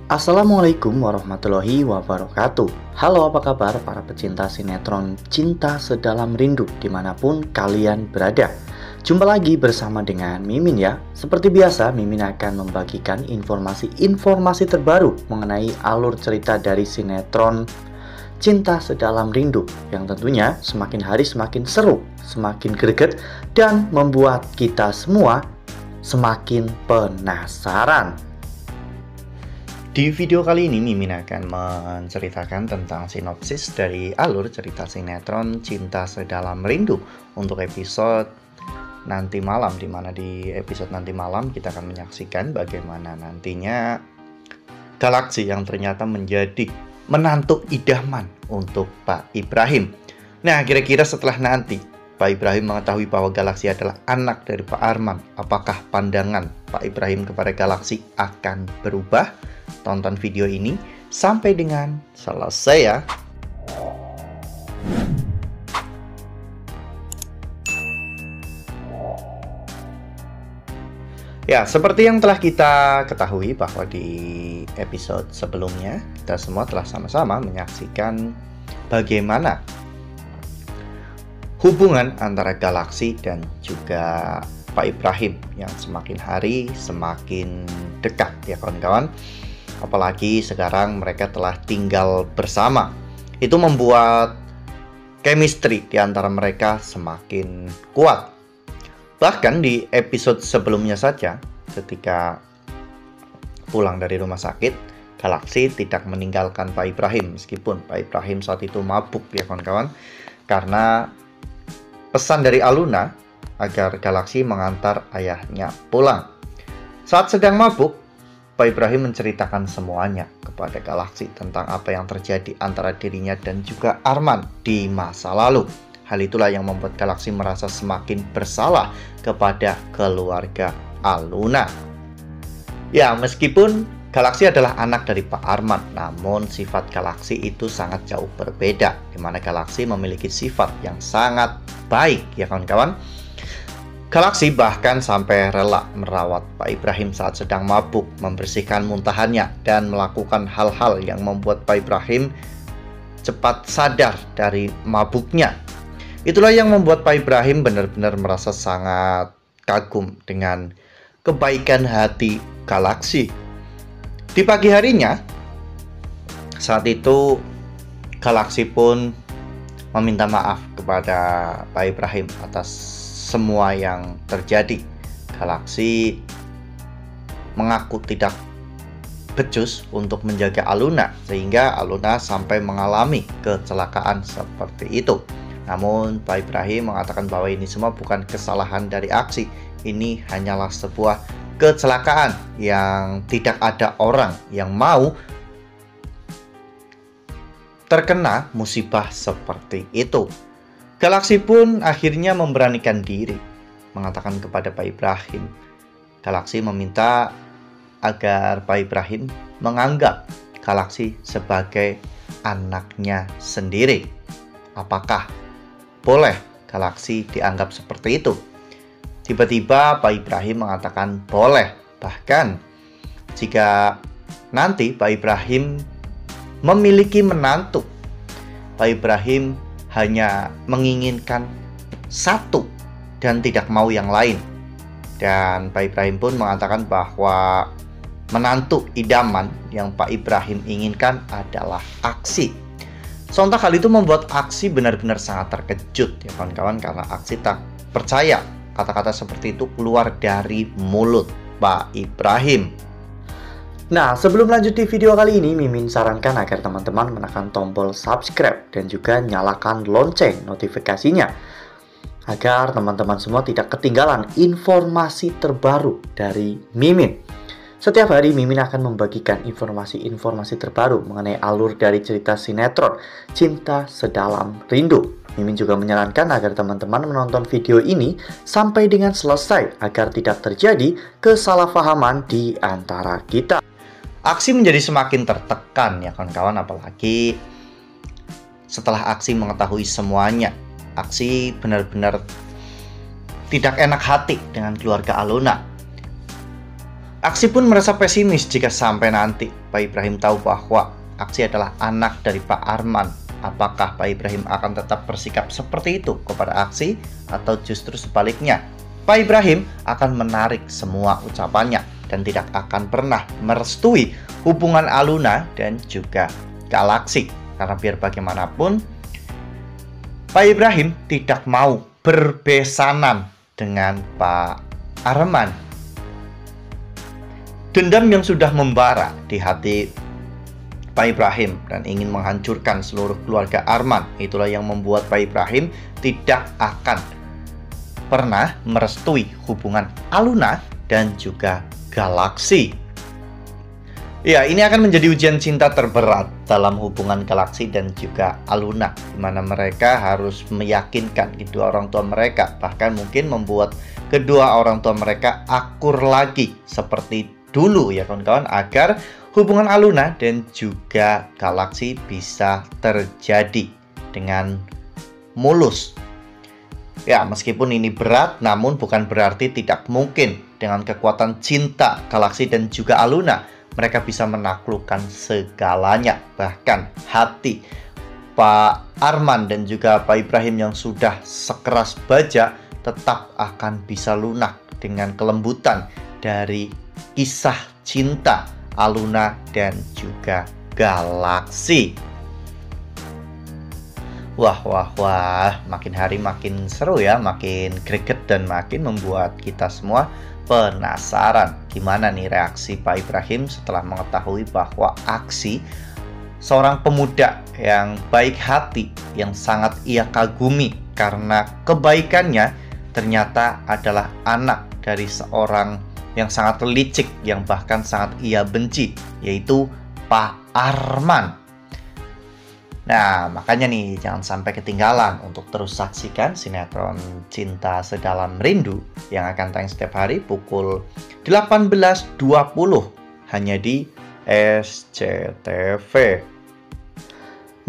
Assalamualaikum warahmatullahi wabarakatuh. Halo, apa kabar para pecinta sinetron Cinta Sedalam Rindu dimanapun kalian berada. Jumpa lagi bersama dengan Mimin ya. Seperti biasa, Mimin akan membagikan informasi terbaru mengenai alur cerita dari sinetron Cinta Sedalam Rindu yang tentunya semakin hari semakin seru, semakin greget, dan membuat kita semua semakin penasaran. Di video kali ini Mimin akan menceritakan tentang sinopsis dari alur cerita sinetron Cinta Sedalam Rindu untuk episode nanti malam, dimana di episode nanti malam kita akan menyaksikan bagaimana nantinya Galaksi yang ternyata menjadi menantu idaman untuk Pak Ibrahim. Nah, kira-kira setelah nanti Pak Ibrahim mengetahui bahwa Galaksi adalah anak dari Pak Arman, apakah pandangan Pak Ibrahim kepada Galaksi akan berubah? Tonton video ini sampai dengan selesai ya. Ya, seperti yang telah kita ketahui bahwa di episode sebelumnya kita semua telah sama-sama menyaksikan bagaimana hubungan antara Galaksi dan juga Pak Ibrahim yang semakin hari semakin dekat ya kawan-kawan. Apalagi sekarang mereka telah tinggal bersama. Itu membuat chemistry di antara mereka semakin kuat. Bahkan di episode sebelumnya saja, ketika pulang dari rumah sakit, Galaksi tidak meninggalkan Pak Ibrahim. Meskipun Pak Ibrahim saat itu mabuk ya kawan-kawan. Karena pesan dari Aluna agar Galaksi mengantar ayahnya pulang. Saat sedang mabuk, Pak Ibrahim menceritakan semuanya kepada Galaksi tentang apa yang terjadi antara dirinya dan juga Arman di masa lalu. Hal itulah yang membuat Galaksi merasa semakin bersalah kepada keluarga Aluna. Ya, meskipun Galaksi adalah anak dari Pak Arman, namun sifat Galaksi itu sangat jauh berbeda, di mana Galaksi memiliki sifat yang sangat baik ya kawan-kawan. Galaksi bahkan sampai rela merawat Pak Ibrahim saat sedang mabuk, membersihkan muntahannya, dan melakukan hal-hal yang membuat Pak Ibrahim cepat sadar dari mabuknya. Itulah yang membuat Pak Ibrahim benar-benar merasa sangat kagum dengan kebaikan hati Galaksi. Di pagi harinya, saat itu Galaksi pun meminta maaf kepada Pak Ibrahim atas semua yang terjadi. Galaksi mengaku tidak becus untuk menjaga Aluna, sehingga Aluna sampai mengalami kecelakaan seperti itu. Namun Pak Ibrahim mengatakan bahwa ini semua bukan kesalahan dari Aksi. Ini hanyalah sebuah kecelakaan yang tidak ada orang yang mau terkena musibah seperti itu. Galaksi pun akhirnya memberanikan diri mengatakan kepada Pak Ibrahim. Galaksi meminta agar Pak Ibrahim menganggap Galaksi sebagai anaknya sendiri. Apakah boleh Galaksi dianggap seperti itu? Tiba-tiba Pak Ibrahim mengatakan boleh. Bahkan jika nanti Pak Ibrahim memiliki menantu, Pak Ibrahim hanya menginginkan satu dan tidak mau yang lain. Dan Pak Ibrahim pun mengatakan bahwa menantu idaman yang Pak Ibrahim inginkan adalah Aksi. Sontak hal itu membuat Aksi benar-benar sangat terkejut ya kawan-kawan, karena Aksi tak percaya kata-kata seperti itu keluar dari mulut Pak Ibrahim. Nah, sebelum lanjut di video kali ini, Mimin sarankan agar teman-teman menekan tombol subscribe dan juga nyalakan lonceng notifikasinya, agar teman-teman semua tidak ketinggalan informasi terbaru dari Mimin. Setiap hari Mimin akan membagikan informasi-informasi terbaru mengenai alur dari cerita sinetron Cinta Sedalam Rindu. Mimin juga menyarankan agar teman-teman menonton video ini sampai dengan selesai agar tidak terjadi kesalahpahaman di antara kita. Aksi menjadi semakin tertekan ya kawan-kawan, apalagi setelah Aksi mengetahui semuanya. Aksi benar-benar tidak enak hati dengan keluarga Aluna. Aksi pun merasa pesimis jika sampai nanti Pak Ibrahim tahu bahwa Aksi adalah anak dari Pak Arman. Apakah Pak Ibrahim akan tetap bersikap seperti itu kepada Aksi atau justru sebaliknya? Pak Ibrahim akan menarik semua ucapannya dan tidak akan pernah merestui hubungan Aluna dan juga Galaksi. Karena biar bagaimanapun, Pak Ibrahim tidak mau berbesanan dengan Pak Arman. Dendam yang sudah membara di hati Pak Ibrahim dan ingin menghancurkan seluruh keluarga Arman, itulah yang membuat Pak Ibrahim tidak akan pernah merestui hubungan Aluna dan juga Galaksi. Ya, ini akan menjadi ujian cinta terberat dalam hubungan Galaksi dan juga Aluna, di mana mereka harus meyakinkan kedua orang tua mereka, bahkan mungkin membuat kedua orang tua mereka akur lagi seperti dulu ya kawan-kawan, agar hubungan Aluna dan juga Galaksi bisa terjadi dengan mulus. Ya, meskipun ini berat, namun bukan berarti tidak mungkin. Dengan kekuatan cinta Galaksi dan juga Aluna, mereka bisa menaklukkan segalanya. Bahkan hati Pak Arman dan juga Pak Ibrahim yang sudah sekeras baja tetap akan bisa lunak dengan kelembutan dari kisah cinta Aluna dan juga Galaksi. Wah, makin hari makin seru ya, makin greget dan makin membuat kita semua penasaran gimana nih reaksi Pak Ibrahim setelah mengetahui bahwa Aksi, seorang pemuda yang baik hati, yang sangat ia kagumi karena kebaikannya, ternyata adalah anak dari seorang yang sangat licik, yang bahkan sangat ia benci, yaitu Pak Arman. Nah, makanya nih jangan sampai ketinggalan untuk terus saksikan sinetron Cinta Sedalam Rindu yang akan tayang setiap hari pukul 18.20 hanya di SCTV.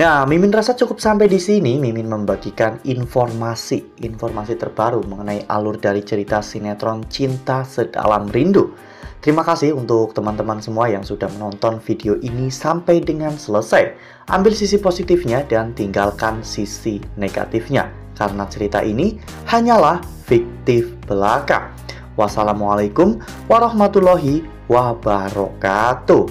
Nah, Mimin rasa cukup sampai di sini. Mimin membagikan informasi terbaru mengenai alur dari cerita sinetron Cinta Sedalam Rindu. Terima kasih untuk teman-teman semua yang sudah menonton video ini sampai dengan selesai. Ambil sisi positifnya dan tinggalkan sisi negatifnya, karena cerita ini hanyalah fiktif belaka. Wassalamualaikum warahmatullahi wabarakatuh.